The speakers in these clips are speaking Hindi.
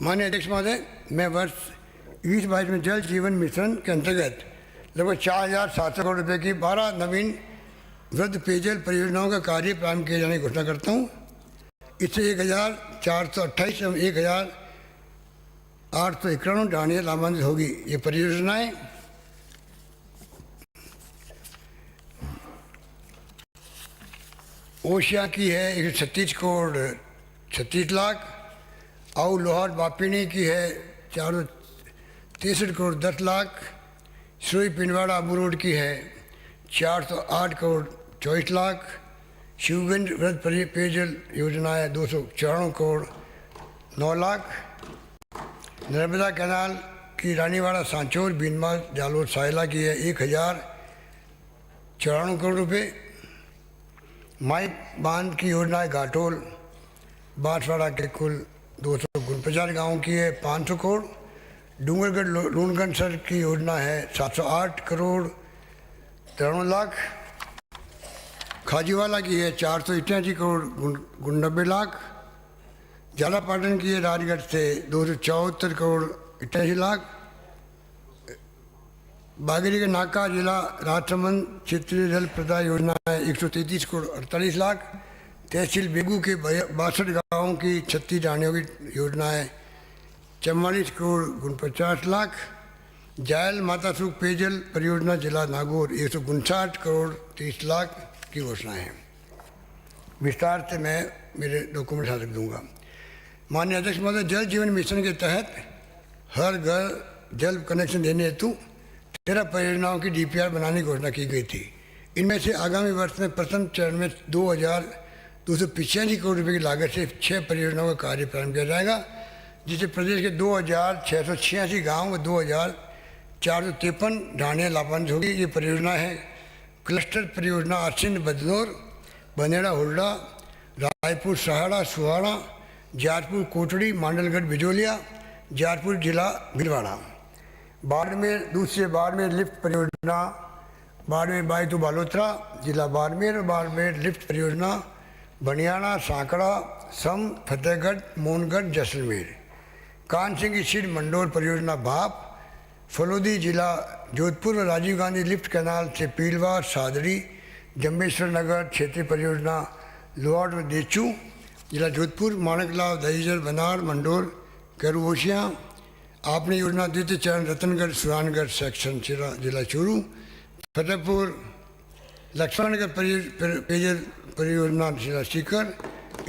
माननीय अध्यक्ष महोदय, मैं वर्ष 2022 में जल जीवन मिशन के अंतर्गत लगभग 4,700 करोड़ रुपये की 12 नवीन वृद्ध पेयजल परियोजनाओं का कार्य प्रारंभ किए जाने की घोषणा करता हूँ। इससे 1,428 एवं 1,891 ढाणियाँ लाभान्वित होगी। ये परियोजनाएं ओशिया की है 136 करोड़ 36 लाख, आउ लोहार बापिनी की है 463 करोड़ 10 लाख, सुई पिंडवाड़ा आबू रोड की है 408 करोड़ 24 लाख, शिवगंज वृद्ध पेयजल योजना है 294 करोड़ 9 लाख, नर्मदा कैनाल की रानीवाड़ा सांचौर बीनमाल जालोर सायला की है 1,094 करोड़ रुपये, माई बांध की योजना है घाटोल बांसवाड़ा के कुल 249 गाँव की है 500 करोड़, डूंगरगढ़ लूणगढ़ की योजना है 708 करोड़ 93 लाख, खाजीवाला की है 481 करोड़ 90 लाख, झालापाटन की है राजगढ़ से 274 करोड़ 88 लाख, बागेरी का नाका जिला राजसमंद क्षेत्रीय जल प्रदाय योजना है 133 करोड़ 48 लाख, तहसील बेगू के 62 गाँवों की 36 ढाणियों की योजना है 44 करोड़ 49 लाख, जायल माता सुख पेयजल परियोजना जिला नागौर 159 करोड़ 30 लाख की घोषणा है। विस्तार से मैं मेरे डॉक्यूमेंट हाथ रख दूँगा। माननीय अध्यक्ष महोदय, जल जीवन मिशन के तहत हर घर जल कनेक्शन देने हेतु 13 परियोजनाओं की DPR बनाने की घोषणा की गई थी। इनमें से आगामी वर्ष में प्रथम चरण में 2,285 करोड़ रुपये की लागत से 6 परियोजनाओं का कार्य प्रारंभ किया जाएगा, जिससे प्रदेश के 2,686 गाँव व 2,453 ढाणियाँ लाभान्वित होगी। ये परियोजना है क्लस्टर परियोजना आसिंद बदनौर, बनेड़ा हुड्डा, रायपुर सहाड़ा सुहाड़ा, जाजपुर कोटड़ी, मांडलगढ़ बिजोलिया, जाजपुर जिला भीलवाड़ा, बाड़मेर दूसरे बाड़मेर लिफ्ट परियोजना, बाड़मेर बायतू बालोतरा जिला बाड़मेर, बाड़मेर लिफ्ट परियोजना बनियाना सांकड़ा सम फतेहगढ़ मोहनगढ़ जैसलमेर, कान सिंह सीड मंडोर परियोजना भाप, फलोदी जिला जोधपुर और राजीव गांधी लिफ्ट कैनाल से पीलवा सादड़ी जम्बेश्वर नगर क्षेत्रीय परियोजना लोहार व देचू जिला जोधपुर, माणकलाव दहीजर बनार मंडोर कैरूओशिया आपने योजना द्वितीय चरण रतनगढ़ सुरानगढ़ सेक्शन जिला चूरू, फतेहपुर लक्ष्मणगढ़ पेयजल परियोजना जिला सीकर,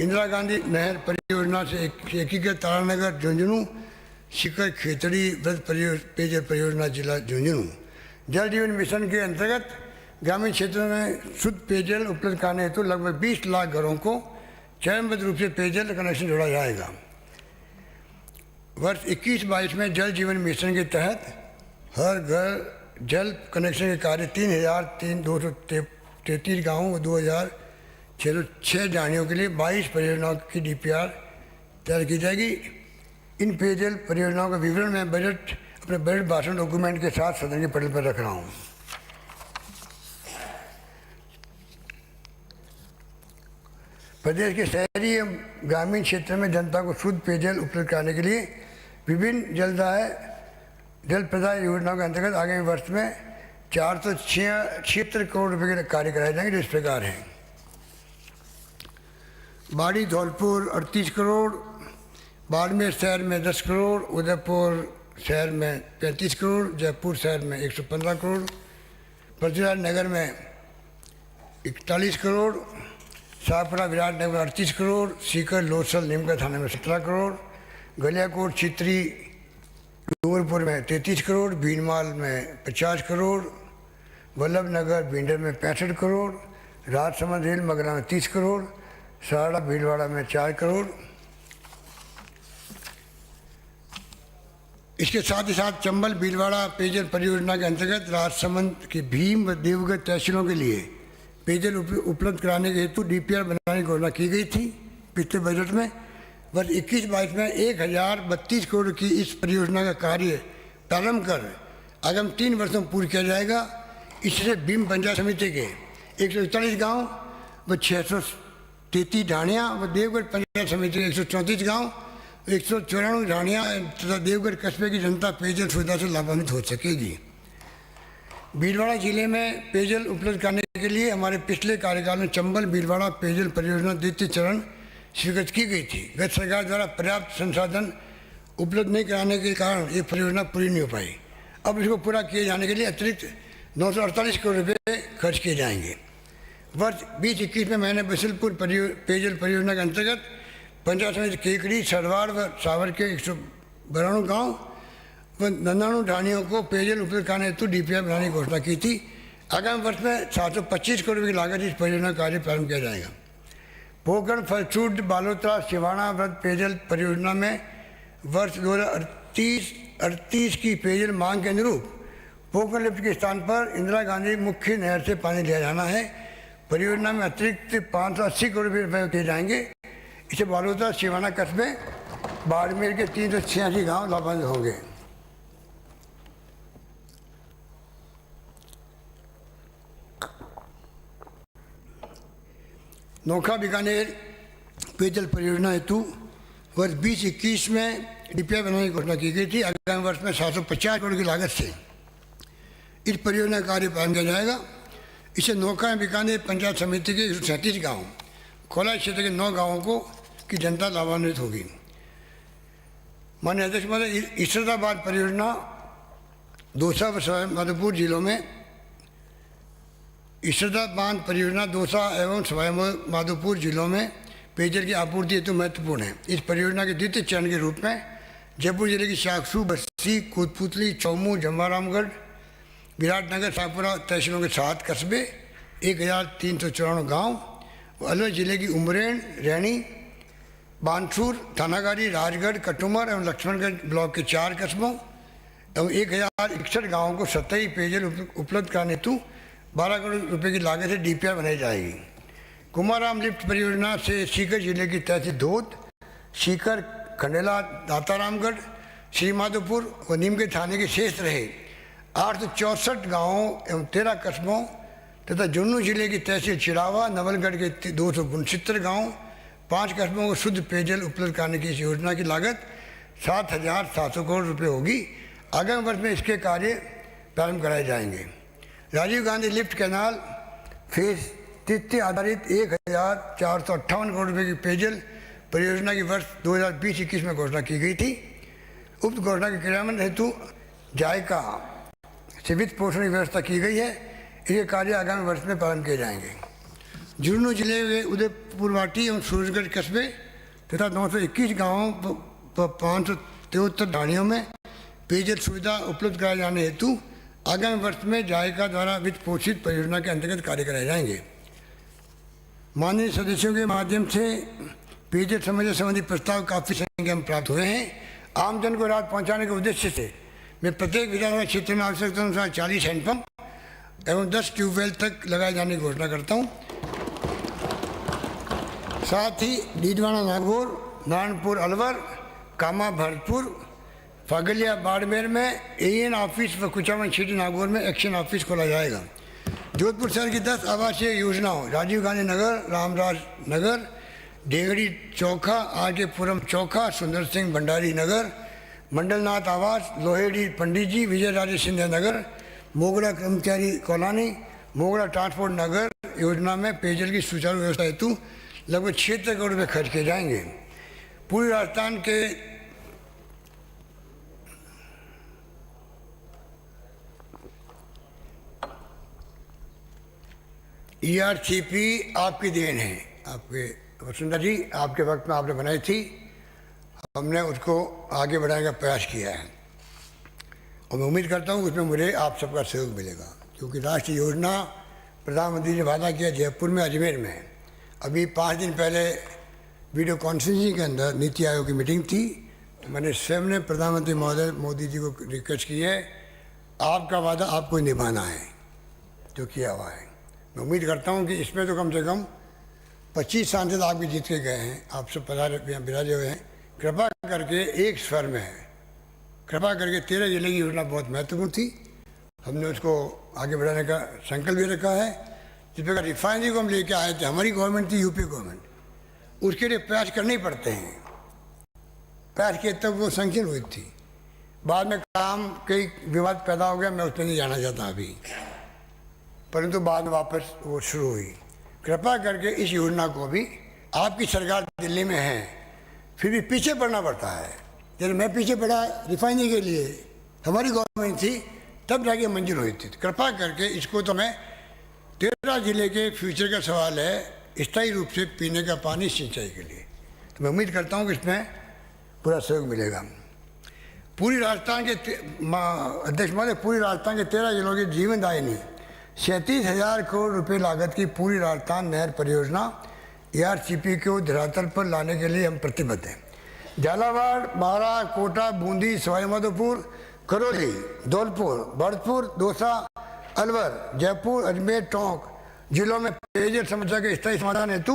इंदिरा गांधी नहर परियोजना से एकीकृत तारानगर झुंझुनू, सीकर खेतड़ी वृद्ध पेयजल परियोजना जिला झुंझुनू। जल जीवन मिशन के अंतर्गत ग्रामीण क्षेत्रों में शुद्ध पेयजल उपलब्ध कराने हेतु लगभग 20 लाख घरों को चरणबद्ध रूप से पेयजल कनेक्शन जोड़ा जाएगा। वर्ष 21-22 में जल जीवन मिशन के तहत हर घर जल कनेक्शन के कार्य 3,233 गाँवों व 2,606 ढाणियों के लिए 22 परियोजनाओं की DPR तैयार की जाएगी। इन पेयजल परियोजनाओं का विवरण मैं अपने बजट भाषण डॉक्यूमेंट के साथ सदन के पटल पर रख रहा हूँ। प्रदेश के शहरी एवं ग्रामीण क्षेत्र में जनता को शुद्ध पेयजल उपलब्ध कराने के लिए विभिन्न जल प्रदाय योजनाओं के अंतर्गत आगामी वर्ष में 476 करोड़ रुपये के कार्य कराए जाएंगे, जो इस प्रकार हैं। बाड़ी धौलपुर 38 करोड़, बाड़मेर शहर में 10 करोड़, उदयपुर शहर में 35 करोड़, जयपुर शहर में 115 करोड़, पृथ्वीराज नगर में 41 करोड़, शाहपुरा विराटनगर 38 करोड़, सीकर लोथसल नीमका थाने में 17 करोड़, गलियाकोट चित्री डूंगरपुर में 33 करोड़, भीनमाल में 50 करोड़, वल्लभ नगर भिंडर में 65 करोड़, राजसमंद रेल मगरा में 30 करोड़, सहाड़ा भीलवाड़ा में 4 करोड़। इसके साथ ही साथ चंबल भीलवाड़ा पेयजल परियोजना के अंतर्गत राजसमंद के भीम व देवगढ़ तहसीलों के लिए पेयजल उपलब्ध कराने के हेतु DPR बनाने की घोषणा की गई थी। पिछले बजट में वर्ष 21-22 में 1,032 करोड़ की इस परियोजना का कार्य प्रारंभ कर आगामी 3 वर्षों में पूर्ण किया जाएगा। इससे भीम पंचायत समिति के 141 गाँव व 633 ढाणियाँ व देवगढ़ पंचायत समिति के 134 गाँव 194 ढाणियाँ तथा देवगढ़ कस्बे की जनता पेयजल सुविधा से लाभान्वित हो सकेगी। भीलवाड़ा जिले में पेयजल उपलब्ध कराने के लिए हमारे पिछले कार्यकाल में चंबल भीलवाड़ा पेयजल परियोजना द्वितीय चरण स्वीकृत की गई थी। गत सरकार द्वारा पर्याप्त संसाधन उपलब्ध नहीं कराने के कारण ये परियोजना पूरी नहीं हो पाई। अब इसको पूरा किए जाने के लिए अतिरिक्त 948 करोड़ रुपये खर्च किए जाएंगे। वर्ष 2021 में मैंने बिसलपुर पेयजल परियोजना के अंतर्गत पंचायत समिति केकड़ी, सरवाड़ व सावर के 192 गाँव व 99 ढाणियों को पेयजल उपलब्ध कराने हेतु DPR बनाने की घोषणा की थी। आगामी वर्ष में 725 करोड़ रुपये की लागत इस परियोजना का कार्य प्रारंभ किया जाएगा। पोखरण फलसूद बालोतरा सिवाना व्रत पेयजल परियोजना में वर्ष 2038 की पेयजल मांग के अनुरूप पोखरण लिफ्ट के स्थान पर इंदिरा गांधी मुख्य नहर से पानी लिया जाना है। परियोजना में अतिरिक्त 580 करोड़ रुपये दिए जाएंगे। इससे बालोतरा सिवाना कस्बे बाड़मेर के 386 गाँव लाभान्वित होंगे। नोखा बीकानेर पेयजल परियोजना हेतु वर्ष 2021 में DPR बनाने की घोषणा की गई थी। आगामी वर्ष में 750 करोड़ की लागत से इस परियोजना का कार्य प्रारंभ किया जाएगा। इससे नोखा बीकानेर पंचायत समिति के 137 गाँव, खोला क्षेत्र के 9 गाँवों को की जनता लाभान्वित होगी। माननीय अध्यक्ष महोदय, इसरदाबाद परियोजना दौसा व सवाई माधोपुर जिलों में इसरदा बांध परियोजना दौसा एवं सवाई माधोपुर जिलों में पेयजल की आपूर्ति हेतु महत्वपूर्ण है। इस परियोजना के द्वितीय चरण के रूप में जयपुर जिले की शाकसू, बस्सी, कोतपुतली, चौमू, जमवारामगढ़, विराटनगर, शाहपुरा तहसीलों के 7 कस्बे, 1394 गाँव व अलवर जिले की उमरेण, रैणी, बानसूर, थानागारी, राजगढ़, कटुमर एवं लक्ष्मणगढ़ ब्लॉक के 4 कस्बों एवं 1061 गाँवों को सतही पेयजल उपलब्ध कराने हेतु 12 करोड़ रुपये की लागत से DPR बनाई जाएगी। कुमाराम लिफ्ट परियोजना से सीकर जिले की तहसील धोद, सीकर, खंडेला, दातारामगढ़, श्रीमाधोपुर व नीमगढ़ थाने के शेष रहे 864 गाँवों एवं 13 कस्बों तथा जुन्नू जिले की तहसील चिड़ावा, नवलगढ़ के 269 गाँव, 5 कस्बों को शुद्ध पेयजल उपलब्ध कराने की इस योजना की लागत 7,700 करोड़ रुपये होगी। आगामी वर्ष में इसके कार्य प्रारंभ कराए जाएंगे। Rajiv Gandhi lift canal phase 3 आधारित 1,458 करोड़ रुपये की पेयजल परियोजना की वर्ष 2020-21 में घोषणा की गई थी। उक्त घोषणा के क्रियान्वयन हेतु जायका से वित्त पोषण की व्यवस्था की गई है। ये कार्य आगामी वर्ष में प्रारंभ किए जाएंगे। झुंझुनू जिले के उदयपुरवाटी एवं सूरजगढ़ कस्बे तथा 921 गाँवों पर 573 ढाणियों में पेयजल सुविधा उपलब्ध कराए जाने हेतु आगामी वर्ष में जायका द्वारा वित्त पोषित परियोजना के अंतर्गत कार्य कराए जाएंगे। माननीय सदस्यों के माध्यम से पेयजल समस्या संबंधी प्रस्ताव काफ़ी संख्या में प्राप्त हुए हैं। आमजन को राहत पहुंचाने के उद्देश्य से मैं प्रत्येक विधानसभा क्षेत्र में आवश्यकता अनुसार 40 हैंडपंप एवं 10 ट्यूबवेल तक लगाए जाने की घोषणा करता हूँ। साथ ही डीडवाना नागौर, नारायणपुर अलवर, कामा भरतपुर, फागलिया बाड़मेर में AN ऑफिस व कुचामन सिटी नागौर में एक्शन ऑफिस खोला जाएगा। जोधपुर शहर की 10 आवासीय योजनाओं राजीव गांधी नगर, रामराज नगर, डेगड़ी चौखा, RK पुरम चौखा, सुंदर सिंह भंडारी नगर, मंडलनाथ आवास, लोहेड़ी पंडित जी, विजय राजे सिंधिया नगर, मोगरा कर्मचारी कॉलोनी, मोगरा ट्रांसपोर्ट नगर योजना में पेयजल की सुचारू व्यवस्था हेतु लगभग 76 करोड़ रुपये खर्च किए जाएंगे। पूर्वी राजस्थान के ERCP आपकी देन है। आपके वसुंधरा जी, आपके वक्त में आपने बनाई थी, हमने उसको आगे बढ़ाने का प्रयास किया है और मैं उम्मीद करता हूँ उसमें मुझे आप सबका सहयोग मिलेगा, क्योंकि राष्ट्रीय योजना प्रधानमंत्री ने वादा किया जयपुर में, अजमेर में। अभी 5 दिन पहले वीडियो कॉन्फ्रेंसिंग के अंदर नीति आयोग की मीटिंग थी, तो मैंने स्वयं ने प्रधानमंत्री महोदय मोदी जी को रिक्वेस्ट की है, आपका वादा आपको निभाना है जो किया हुआ है। मैं उम्मीद करता हूँ कि इसमें तो कम से कम 25 सांसद आपके जीत के गए हैं, आप सब विराजे हुए हैं। कृपा करके एक स्वर में है, कृपा करके 13 जिले की योजना बहुत महत्वपूर्ण थी, हमने उसको आगे बढ़ाने का संकल्प भी रखा है। जिस प्रकार रिफाइनरी को हम लेके आए थे, हमारी गवर्नमेंट थी, यूपी गवर्नमेंट, उसके लिए प्रयास करने ही पड़ते हैं। पास किए तब वो सैंक्शन हुई थी। बाद में काम कई विवाद पैदा हो गया, मैं उस पर नहीं जाना चाहता अभी, परंतु बाद में वापस वो शुरू हुई। कृपा करके इस योजना को भी, आपकी सरकार दिल्ली में है फिर भी पीछे पड़ना पड़ता है। जब मैं पीछे पड़ा रिफाइनरी के लिए, हमारी गवर्नमेंट थी तब जाके मंजूर हुई थी। कृपा करके इसको, तो मैं 13 जिले के फ्यूचर का सवाल है स्थायी रूप से पीने का पानी सिंचाई के लिए, तो मैं उम्मीद करता हूँ कि इसमें पूरा सहयोग मिलेगा। पूरी राजस्थान के अध्यक्ष महोदय, पूरी राजस्थान के 13 जिलों की जीवनदायिनी 37,000 करोड़ रुपए लागत की पूरी राजस्थान नहर परियोजना ARCP को धरातल पर लाने के लिए हम प्रतिबद्ध हैं। झालावाड़, बारा, कोटा, बूंदी, सवाईमाधोपुर, करौली, धौलपुर, भरतपुर, दौसा, अलवर, जयपुर, अजमेर, टोंक जिलों में पेयजल समस्या के स्थायी समाधान हेतु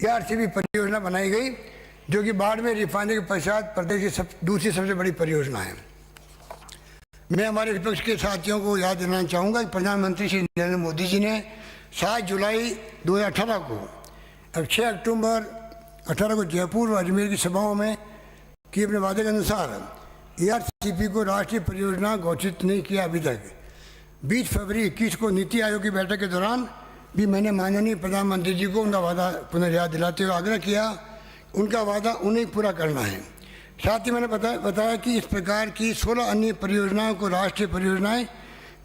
ARCP परियोजना बनाई गई, जो कि बाड़मेर रिफाइनरी के पश्चात प्रदेश की दूसरी सबसे बड़ी परियोजना है। मैं हमारे विपक्ष के साथियों को याद दिलाना चाहूँगा कि प्रधानमंत्री श्री नरेंद्र मोदी जी ने 7 जुलाई 2018 को, अब 6 अक्टूबर 18 को जयपुर और अजमेर की सभाओं में किए अपने वादे के अनुसार ARCP को राष्ट्रीय परियोजना घोषित नहीं किया अभी तक। 20 फरवरी 21 को नीति आयोग की बैठक के दौरान भी मैंने माननीय प्रधानमंत्री जी को उनका वादा पुनर्याद दिलाते हुए आग्रह किया, उनका वादा उन्हें पूरा करना है। साथ ही मैंने बताया कि इस प्रकार की 16 अन्य परियोजनाओं को राष्ट्रीय परियोजनाएं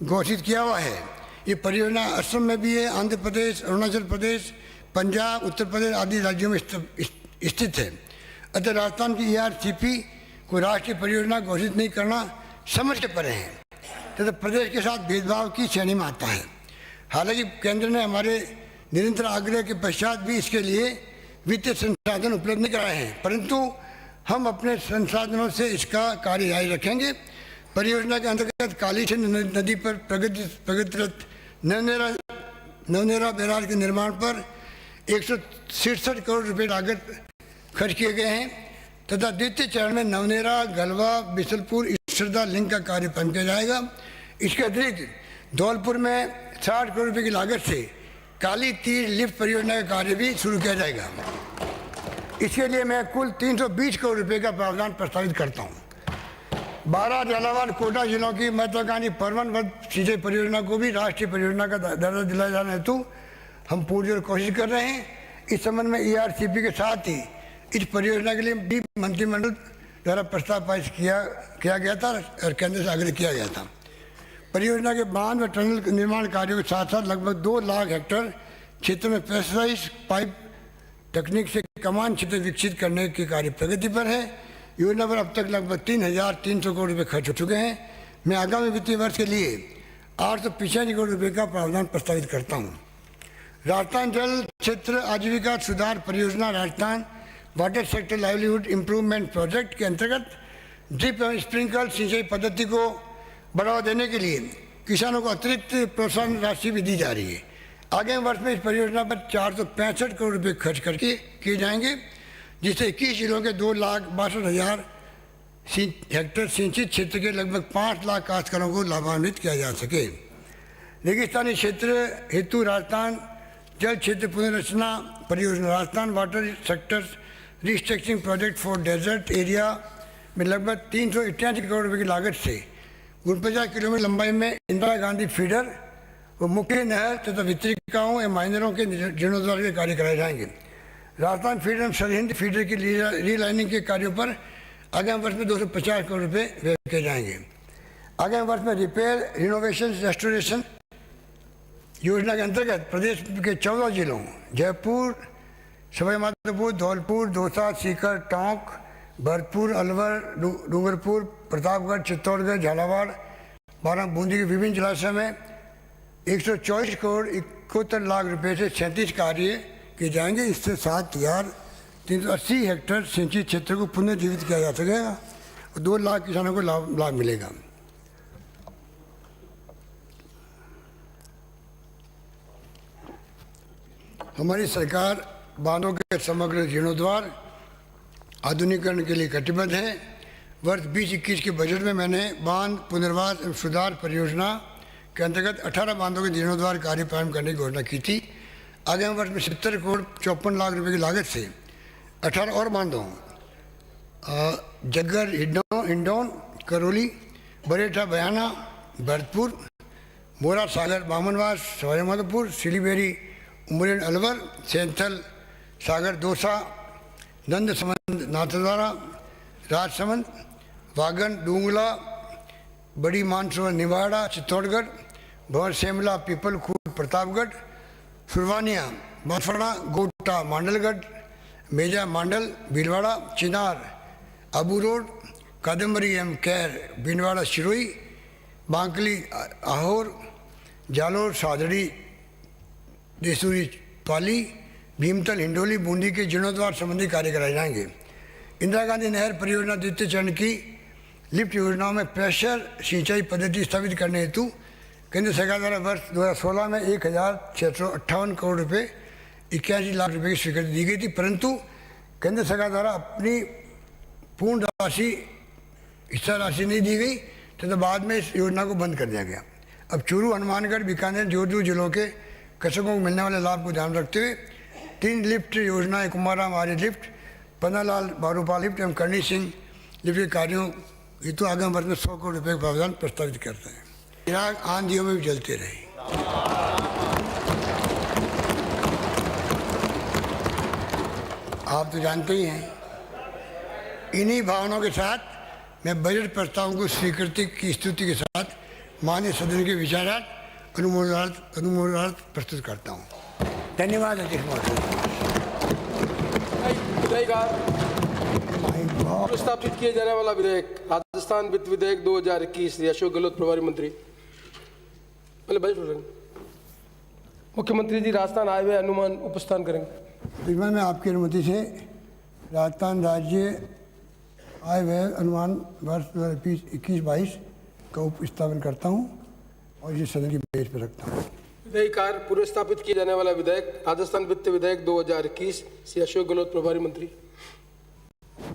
घोषित किया हुआ है। ये परियोजना असम में भी है, आंध्र प्रदेश, अरुणाचल प्रदेश, पंजाब, उत्तर प्रदेश आदि राज्यों में स्थित है। अतः राजस्थान की ARCP को राष्ट्रीय परियोजना घोषित नहीं करना समझ के परे है तथा प्रदेश के साथ भेदभाव की श्रेणी में आता है। हालांकि केंद्र ने हमारे निरंतर आग्रह के पश्चात भी इसके लिए वित्तीय संसाधन उपलब्ध नहीं कराए हैं, परंतु हम अपने संसाधनों से इसका कार्य जारी रखेंगे। परियोजना के अंतर्गत कालीसिंध नदी पर प्रगतिरत नवनेरा बैराज के निर्माण पर 167 करोड़ रुपए लागत खर्च किए गए हैं तथा द्वितीय चरण में नवनेरा, गलवा, बिसलपुर, ईश्वरदा लिंक का कार्य प्रारंभ किया जाएगा। इसके अतिरिक्त धौलपुर में 60 करोड़ रुपए की लागत से काली तीर लिफ्ट परियोजना का कार्य भी शुरू किया जाएगा। इसके लिए मैं कुल 320 करोड़ रुपए का प्रावधान प्रस्तावित करता हूँ। 12 झालावाड़, कोटा जिलों की महत्वाकांक्षी परवन सिंचाई परियोजना को भी राष्ट्रीय परियोजना का दर्जा दिलाया जाने हेतु हम पूरी ओर कोशिश कर रहे हैं। इस संबंध में ARCP के साथ ही इस परियोजना के लिए भी मंत्रिमंडल द्वारा प्रस्ताव पारित किया गया था और केंद्र से आग्रह किया गया था। परियोजना के बांध व टनल निर्माण कार्यों के साथ साथ लगभग 2 लाख हेक्टेयर क्षेत्र में प्रेशराइज पाइप तकनीक से कमान क्षेत्र विकसित करने के कार्य प्रगति पर है। योजना पर अब तक लगभग 3,300 करोड़ रुपए खर्च हो चुके हैं। मैं आगामी वित्तीय वर्ष के लिए 885 करोड़ रुपए का प्रावधान प्रस्तावित करता हूँ। राजस्थान जल क्षेत्र आजीविका सुधार परियोजना, Rajasthan water sector livelihood improvement project के अंतर्गत ड्रिप एवं स्प्रिंकल सिंचाई पद्धति को बढ़ावा देने के लिए किसानों को अतिरिक्त प्रोत्साहन राशि भी दी जा रही है। आगामी वर्ष में इस परियोजना पर 465 करोड़ रुपए खर्च करके किए जाएंगे, जिससे 21 जिलों के 2,62,000 हेक्टेयर सिंचित क्षेत्र के लगभग 5 लाख काश्तकारों को लाभान्वित किया जा सके। रेगिस्तानी क्षेत्र हेतु राजस्थान जल क्षेत्र पुनर्रचना परियोजना, Rajasthan water sector restructuring project for desert area में लगभग 388 करोड़ रुपए की लागत से 49 किलोमीटर लंबाई में इंदिरा गांधी फीडर व मुख्य नहर तथा वितरिकाओं एवं माइनरों के जीर्णोद्धार के कार्य कराए जाएंगे। राजस्थान फीडर एवं सरहिंद फीडर की रीलाइनिंग के कार्यों पर आगामी वर्ष में 250 करोड़ रुपए व्यय किए जाएंगे। आगामी वर्ष में रिपेयर, रिनोवेशन, रेस्टोरेशन योजना के अंतर्गत प्रदेश के 14 जिलों जयपुर, सवाईमाधोपुर, धौलपुर, दौसा, सीकर, टोंक, भरतपुर, अलवर, डूंगरपुर, प्रतापगढ़, चित्तौड़गढ़, झालावाड़, बारा, बूंदी के विभिन्न जलाशय में 124 करोड़ 71 लाख रुपए से 37 कार्य किए जाएंगे। इससे 7,380 हेक्टेयर सिंचित क्षेत्र को पुनर्जीवित किया जा सकेगा और 2 लाख किसानों को लाभ मिलेगा। हमारी सरकार बांधों के समग्र जीर्णोद्धार आधुनिकीकरण के लिए कटिबद्ध है। वर्ष 2021 के बजट में मैंने बांध पुनर्वास एवं सुधार परियोजना के अंतर्गत 18 बांधों के जीर्णोद्धार कार्य प्रारंभ करने की घोषणा की थी। आगामी वर्ष में 70 करोड़ 54 लाख रुपए की लागत से 18 और बांधों जग्गर हिंडौन करौली, बरेठा बयाना भरतपुर, मोरा सागर बामनवास सवाईमाधोपुर, सिलीबेरी उमरेन अलवर, सैंथल सागर दौसा, नंद समंद नाथद्वारा, राजसमंद, वागन डूंगला, बड़ी मानसरोवर निवाड़ा चित्तौड़गढ़, भंवर सेमला पीपलखूट प्रतापगढ़, सुरवानिया बांसवाड़ा गोटा मांडलगढ़, मेजा मांडल भीलवाड़ा, चिनार अबू रोड, कादम्बरी एम कैर भीलवाड़ा शिरोई, बांकली आहोर, जालोर सादड़ी देसूरी पाली, भीमतल हिंडोली बूंदी के जीर्णोद्धार संबंधी कार्य कराए जाएंगे। इंदिरा गांधी नहर परियोजना द्वितीय चरण की लिफ्ट योजनाओं में प्रेशर सिंचाई पद्धति स्थापित करने हेतु केंद्र सरकार द्वारा वर्ष 2016 में 1,658 करोड़ रुपये 81 लाख रुपये की स्वीकृति दी गई थी, परंतु केंद्र सरकार द्वारा अपनी पूर्ण राशि हिस्सा राशि नहीं दी गई तथा बाद में इस योजना को बंद कर दिया गया। अब चूरू, हनुमानगढ़, बीकानेर, जोधपुर जिलों के कृषकों को मिलने वाले लाभ को ध्यान रखते हुए 3 लिफ्ट योजनाएं कुमाराम आर्य लिफ्ट, पन्नालाल बारूपाल लिफ्ट एवं करणी सिंह लिफ्ट के कार्यों हेतु आगामी वर्ष में 100 करोड़ रुपये का प्रावधान प्रस्तावित करते हैं। चिराग आंधियों में भी जलते रहे। आप तो जानते ही हैं। इन्हीं भावनाओं के साथ मैं बजट प्रस्तावों को स्वीकृति की स्तुति के साथ माननीय सदन के विचारार्थ अनुमोदनार्थ प्रस्तुत करता हूँ। धन्यवाद अध्यक्ष महोदय। प्रस्तावित किए जाने वाला विधेयक राजस्थान वित्त विधेयक 2021 श्री अशोक गहलोत प्रभारी मंत्री। मुख्यमंत्री जी राजस्थान आए हुए अनुमान उपस्थान करेंगे। मैं आपकी अनुमति से राजस्थान राज्य आय व्यय अनुमान वर्ष 2021-22 का उपस्थापन करता हूं और इसे सदन की मेज पर रखता हूं। विधेयकार पूर्व स्थापित किए जाने वाला विधेयक राजस्थान वित्त विधेयक 2021 श्री अशोक गहलोत प्रभारी मंत्री।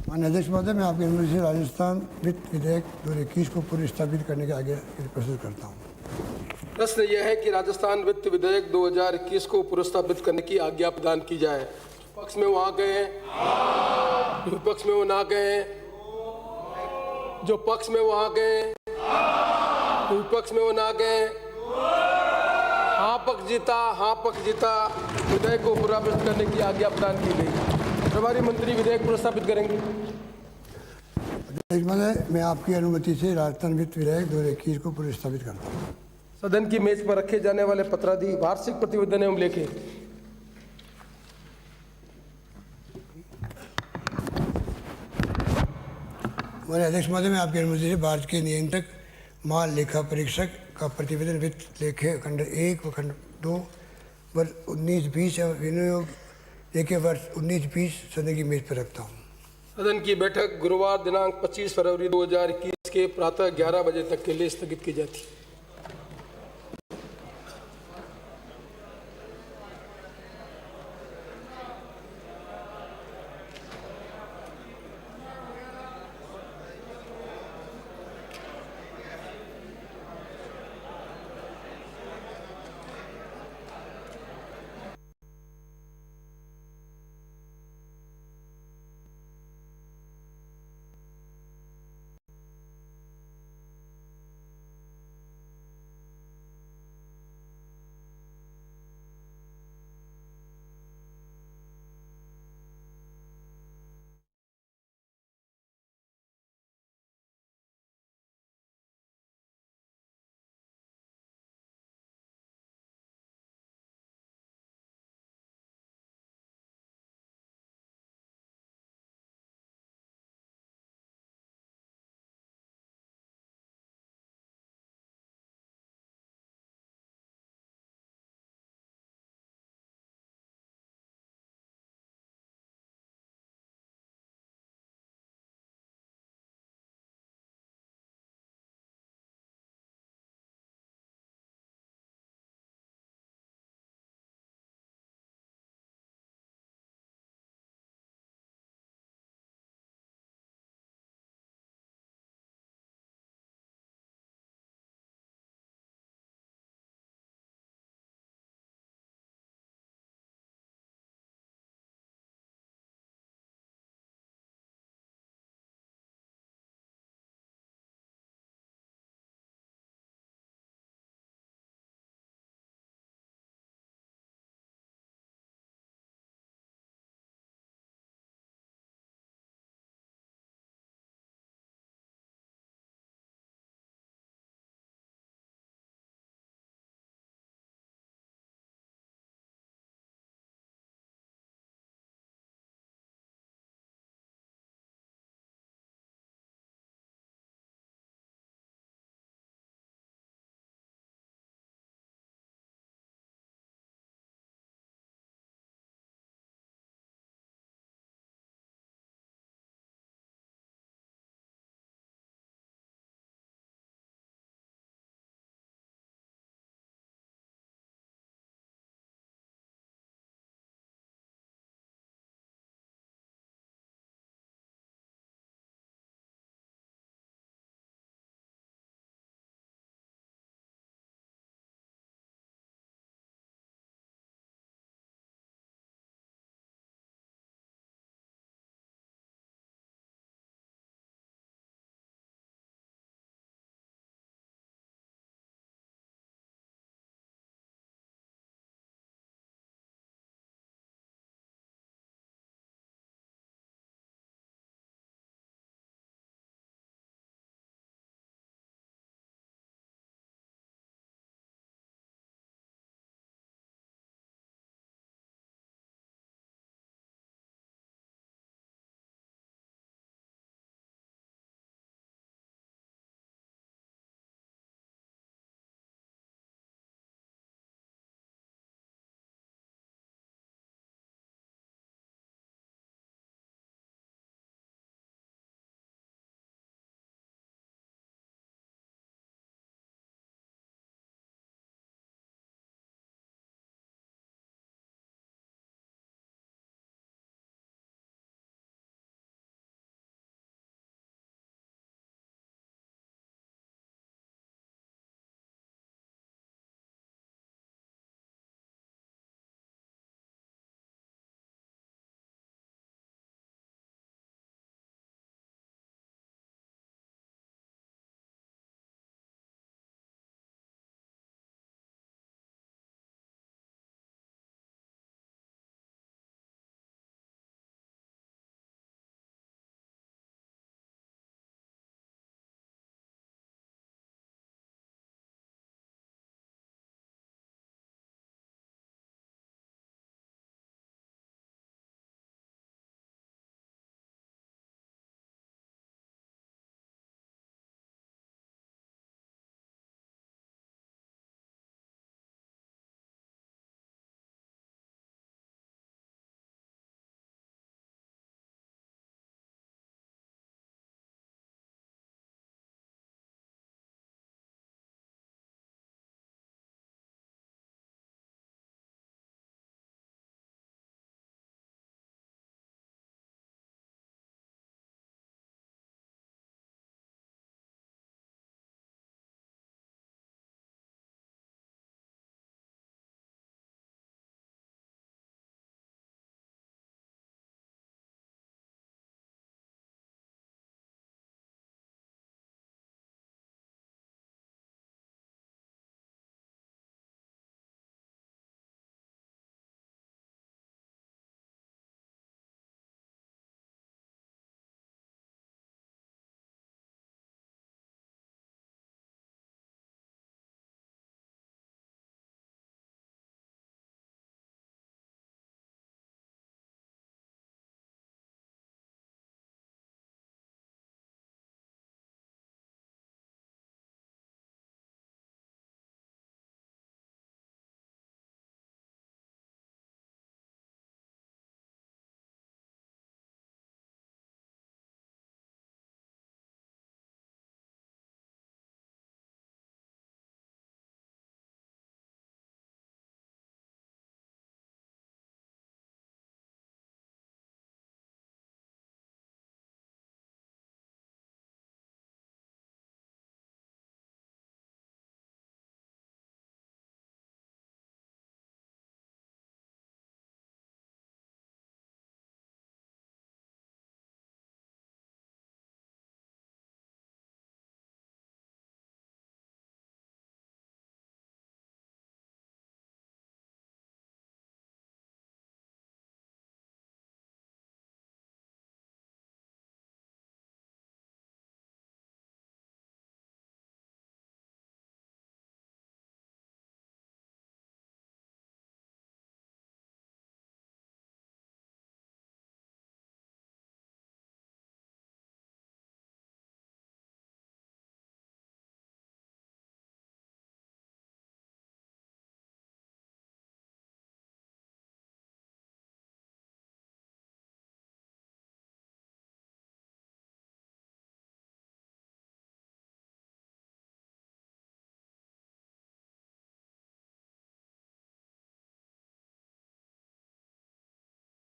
माननीय अध्यक्ष महोदय, मैं आपकी अनुमति से राजस्थान वित्त विधेयक 2021 को पूर्व स्थापित करने के आगे प्रस्तुत करता हूँ। प्रश्न यह है कि राजस्थान वित्त विधेयक 2021 को पूर्व स्थापित करने की आज्ञा प्रदान की जाए। पक्ष में वो आ गए हैं, विपक्ष में वो ना गए, जो पक्ष में वो आ गए, विपक्ष में वो ना गए। हाँ पक्ष जीता, विधेयक को पूर्वस्तापित करने की आज्ञा प्रदान की गई। प्रभारी मंत्री विधेयक प्रस्तावित करेंगे। अध्यक्ष महोदय, मैं आपकी अनुमति से राजस्थान वित्त विधेयक 2021 को पूर्व स्थापित करता हूँ। सदन की मेज पर रखे जाने वाले पत्रादि वार्षिक प्रतिवेदन एवं लेखे। माननीय अध्यक्ष महोदय, मैं आपकी अनुमति से भारत के नियंत्रक माल लेखा परीक्षक का प्रतिवेदन वित्त लेखे खंड 1 व खंड 2 वर्ष 19-20 एवं विनियोग लेखे वर्ष 19-20 सदन की मेज पर रखता हूँ। सदन की बैठक गुरुवार दिनांक 25 फरवरी 2021 के प्रातः 11 बजे तक के लिए स्थगित की जाती है।